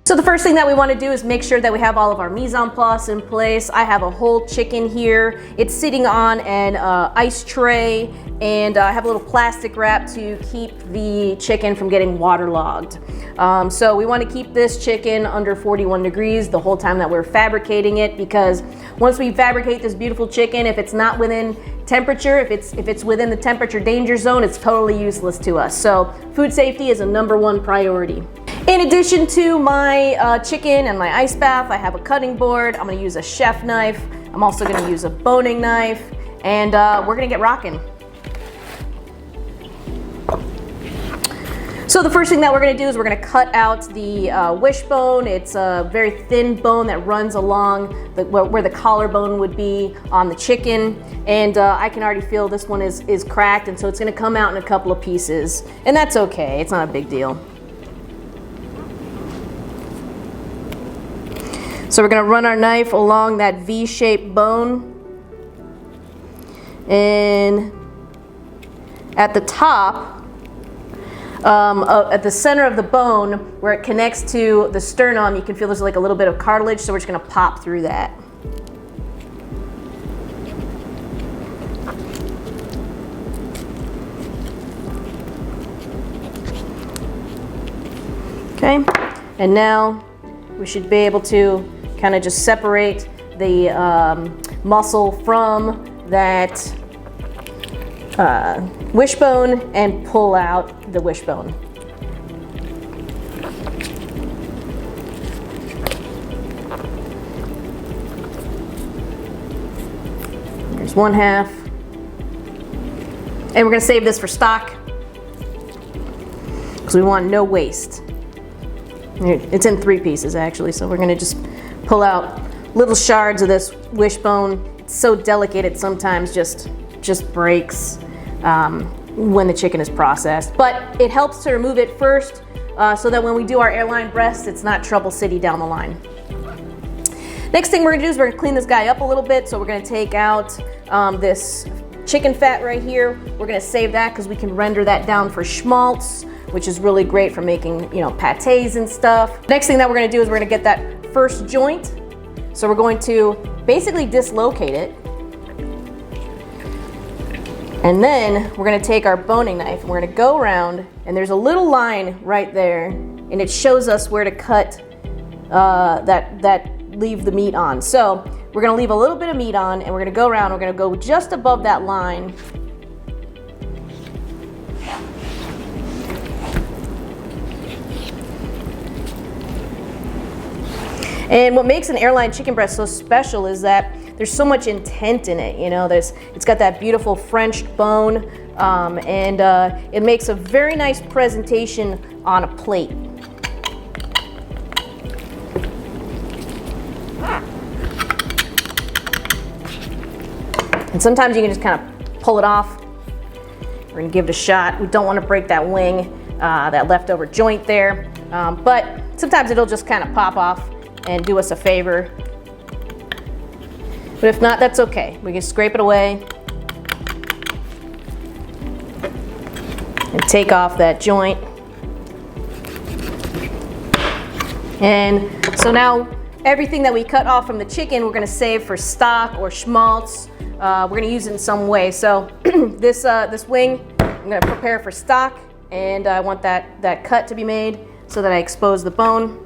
So the first thing that we want to do is make sure that we have all of our mise en place in place. I have a whole chicken here. It's sitting on an ice tray, and I have a little plastic wrap to keep the chicken from getting waterlogged. So we want to keep this chicken under 41 degrees the whole time that we're fabricating it, because once we fabricate this beautiful chicken, if it's not within temperature, if it's within the temperature danger zone, it's totally useless to us. So food safety is a #1 priority. In addition to my chicken and my ice bath, I have a cutting board. I'm gonna use a chef knife. I'm also gonna use a boning knife, and we're gonna get rocking. So the first thing that we're gonna do is we're gonna cut out the wishbone. It's a very thin bone that runs along where the collarbone would be on the chicken. And I can already feel this one is cracked, and so it's gonna come out in a couple of pieces. And that's okay, it's not a big deal. So we're gonna run our knife along that V-shaped bone. And at the top, at the center of the bone, where it connects to the sternum, you can feel there's like a little bit of cartilage, so we're just gonna pop through that. Okay, and now we should be able to kind of just separate the muscle from that wishbone and pull out the wishbone. There's one half. And we're gonna save this for stock because we want no waste. It's in 3 pieces actually, so we're gonna just pull out little shards of this wishbone. It's so delicate it sometimes just breaks when the chicken is processed. But it helps to remove it first so that when we do our airline breast, it's not trouble city down the line. Next thing we're gonna do is we're gonna clean this guy up a little bit. So we're gonna take out this chicken fat right here. We're gonna save that because we can render that down for schmaltz, which is really great for making, pâtés and stuff. Next thing that we're gonna do is we're gonna get that first joint. So we're going to basically dislocate it. And then we're gonna take our boning knife and we're gonna go around, and there's a little line right there, and it shows us where to cut leave the meat on. So we're gonna leave a little bit of meat on, and we're gonna go around, we're gonna go just above that line. And what makes an airline chicken breast so special is that there's so much intent in it. It's got that beautiful French bone, and it makes a very nice presentation on a plate. And sometimes you can just kind of pull it off. We're gonna give it a shot. We don't want to break that wing, that leftover joint there, but sometimes it'll just kind of pop off and do us a favor. But if not, that's okay. We can scrape it away and take off that joint. And so now everything that we cut off from the chicken, we're gonna save for stock or schmaltz. We're gonna use it in some way. So this wing, I'm gonna prepare for stock, and I want that cut to be made so that I expose the bone.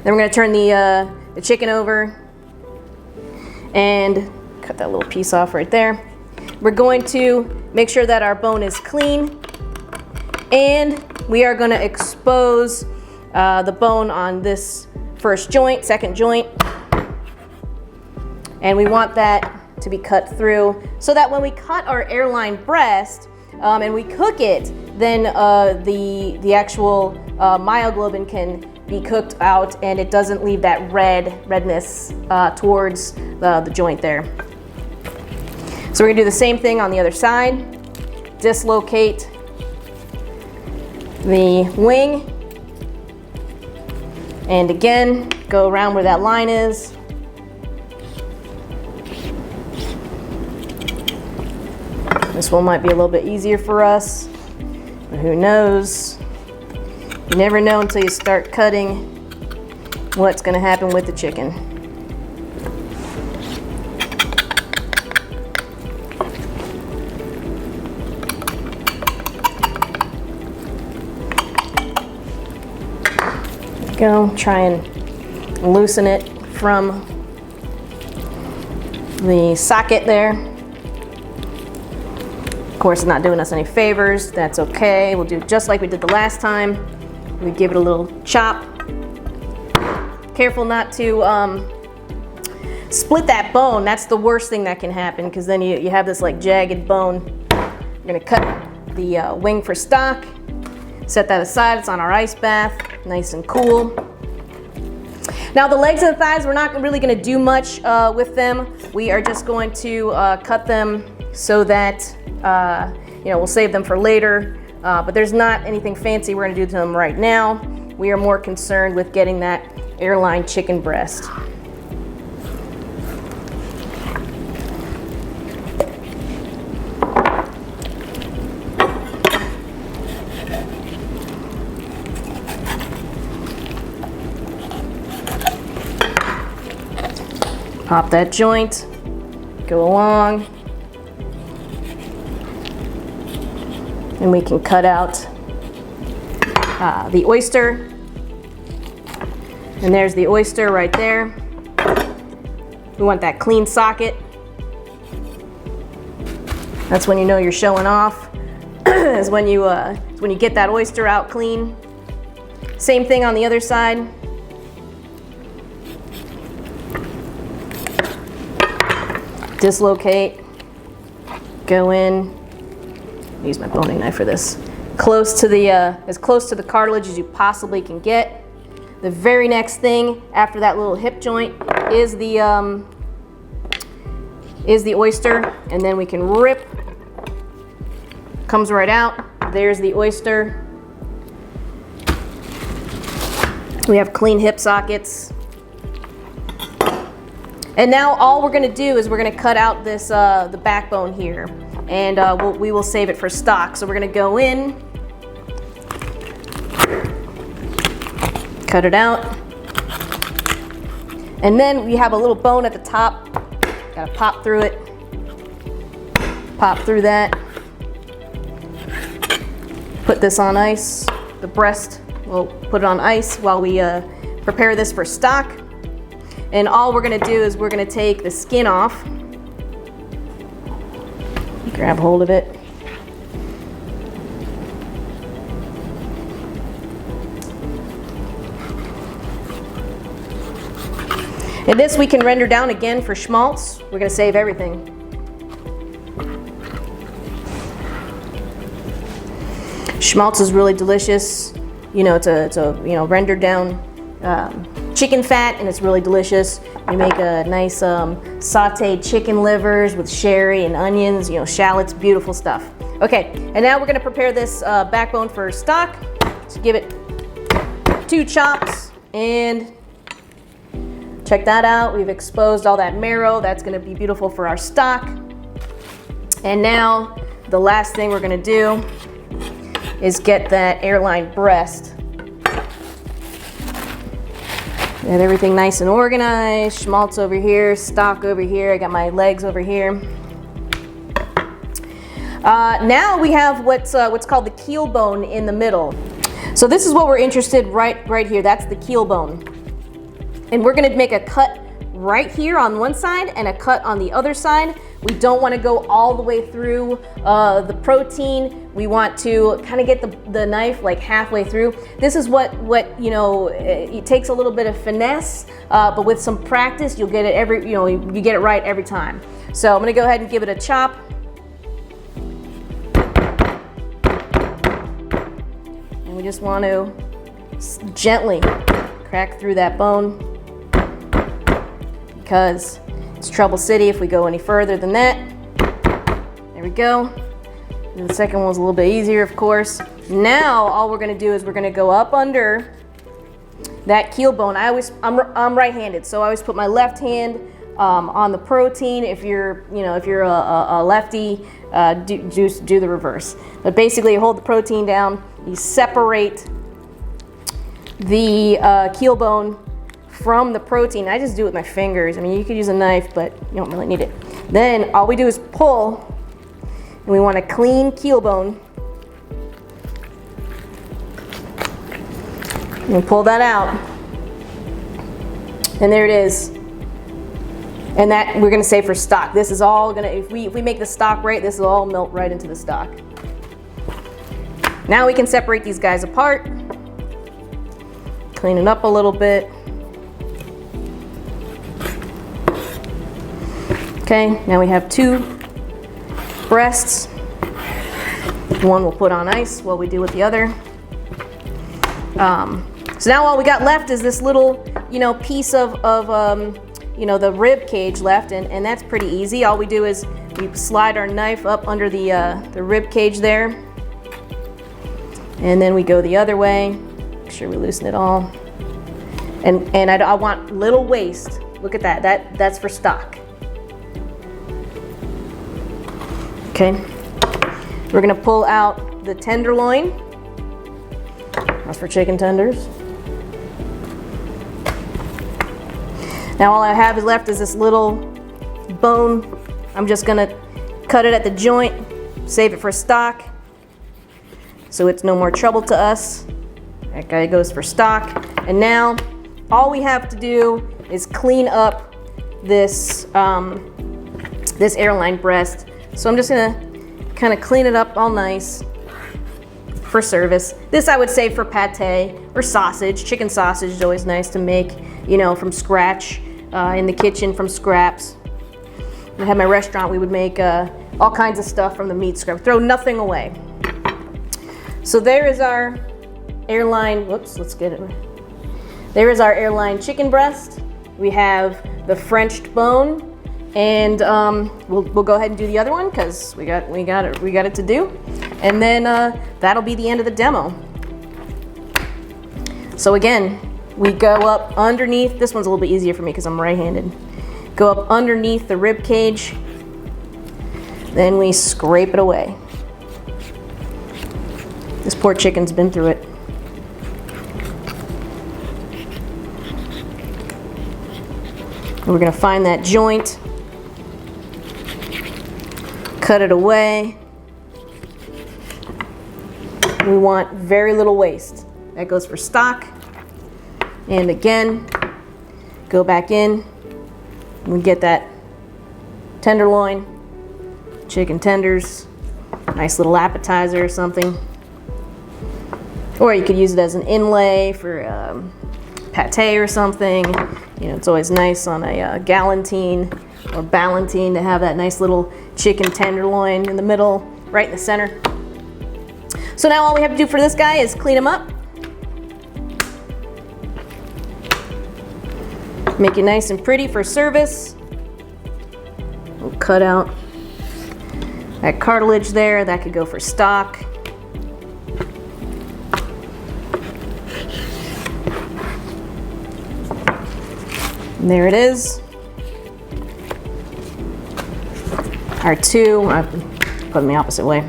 Then we're gonna turn the chicken over and cut that little piece off right there. We're going to make sure that our bone is clean, and we are gonna expose the bone on this second joint, and we want that to be cut through so that when we cut our airline breast and we cook it, then the actual myoglobin can be cooked out, and it doesn't leave that redness towards the joint there. So we're gonna do the same thing on the other side. Dislocate the wing, and again, go around where that line is. This one might be a little bit easier for us, but who knows? You never know until you start cutting what's going to happen with the chicken. Go, try and loosen it from the socket there. Of course, it's not doing us any favors. That's okay. We'll do just like we did the last time. We give it a little chop. Careful not to split that bone. That's the worst thing that can happen, because then you have this like jagged bone. We're gonna cut the wing for stock. Set that aside. It's on our ice bath, nice and cool. Now the legs and the thighs, we're not really going to do much with them. We are just going to cut them so that we'll save them for later. But there's not anything fancy we're going to do to them right now. We are more concerned with getting that airline chicken breast. Pop that joint, go along, and we can cut out the oyster. And there's the oyster right there. We want that clean socket. That's when you know you're showing off, is when you get that oyster out clean. Same thing on the other side. Dislocate, go in, use my boning knife for this, close to the, as close to the cartilage as you possibly can get. The very next thing after that little hip joint is the oyster, and then we can rip, comes right out. There's the oyster. We have clean hip sockets. And now all we're going to do is we're going to cut out this the backbone here, and we will save it for stock. So we're going to go in, cut it out, and then we have a little bone at the top. Got to pop through it, pop through that. Put this on ice. The breast, we'll put it on ice while we prepare this for stock. And all we're gonna do is we're gonna take the skin off. Grab hold of it. And this we can render down again for schmaltz. We're gonna save everything. Schmaltz is really delicious. You know, it's a rendered down chicken fat, and it's really delicious. We make a nice sauteed chicken livers with sherry and onions, shallots, beautiful stuff. Okay, and now we're gonna prepare this backbone for stock. So give it 2 chops, and check that out. We've exposed all that marrow. That's gonna be beautiful for our stock. And now the last thing we're gonna do is get that airline breast. Got everything nice and organized. Schmaltz over here, stock over here. I got my legs over here. Now we have what's called the keel bone in the middle. So this is what we're interested right here. That's the keel bone, and we're gonna make a cut right here on one side and a cut on the other side. We don't want to go all the way through the protein. We want to kind of get the knife like halfway through. This is what it takes a little bit of finesse, but with some practice, you'll get it you get it right every time. So I'm gonna go ahead and give it a chop. And we just want to gently crack through that bone, because it's Trouble City if we go any further than that. There we go. And the second one was a little bit easier, of course. Now all we're going to do is we're going to go up under that keel bone. I'm right-handed, so I always put my left hand on the protein. If you're a lefty, do the reverse. But basically, you hold the protein down. You separate the keel bone from the protein. I just do it with my fingers. I mean, you could use a knife, but you don't really need it. Then all we do is pull, and we want a clean keel bone. And we pull that out, and there it is. And that we're gonna save for stock. This is all gonna, if we make the stock right, this will all melt right into the stock. Now we can separate these guys apart, clean it up a little bit. Okay, now we have 2 breasts. One we'll put on ice while we do with the other. So now all we got left is this little, piece of the rib cage left, and that's pretty easy. All we do is we slide our knife up under the rib cage there, and then we go the other way. Make sure we loosen it all. And I want little waist. Look at that. That's for stock. Okay. We're gonna pull out the tenderloin. That's for chicken tenders. Now all I have is left is this little bone. I'm just gonna cut it at the joint, save it for stock, so it's no more trouble to us. That guy goes for stock. And now all we have to do is clean up this, this airline breast. So I'm just gonna kind of clean it up all nice for service. This I would say for pate or sausage. Chicken sausage is always nice to make, from scratch, in the kitchen from scraps. When I had my restaurant, we would make all kinds of stuff from the meat scrap. Throw nothing away. So there is our airline, whoops, let's get it. There is our airline chicken breast. We have the Frenched bone, and we'll go ahead and do the other one because we got it to do. And then that'll be the end of the demo. So again, we go up underneath. This one's a little bit easier for me because I'm right-handed. Go up underneath the rib cage. Then we scrape it away. This poor chicken's been through it. And we're gonna find that joint, cut it away. We want very little waste. That goes for stock. And again, go back in. We get that tenderloin, chicken tenders, nice little appetizer or something. Or you could use it as an inlay for pate or something. It's always nice on a galantine or ballantine to have that nice little chicken tenderloin in the middle, right in the center. So now all we have to do for this guy is clean him up. Make it nice and pretty for service. We'll cut out that cartilage there. That could go for stock. And there it is. Our 2, I put them the opposite way.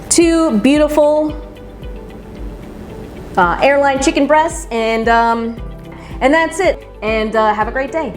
2 beautiful airline chicken breasts, and that's it. And have a great day.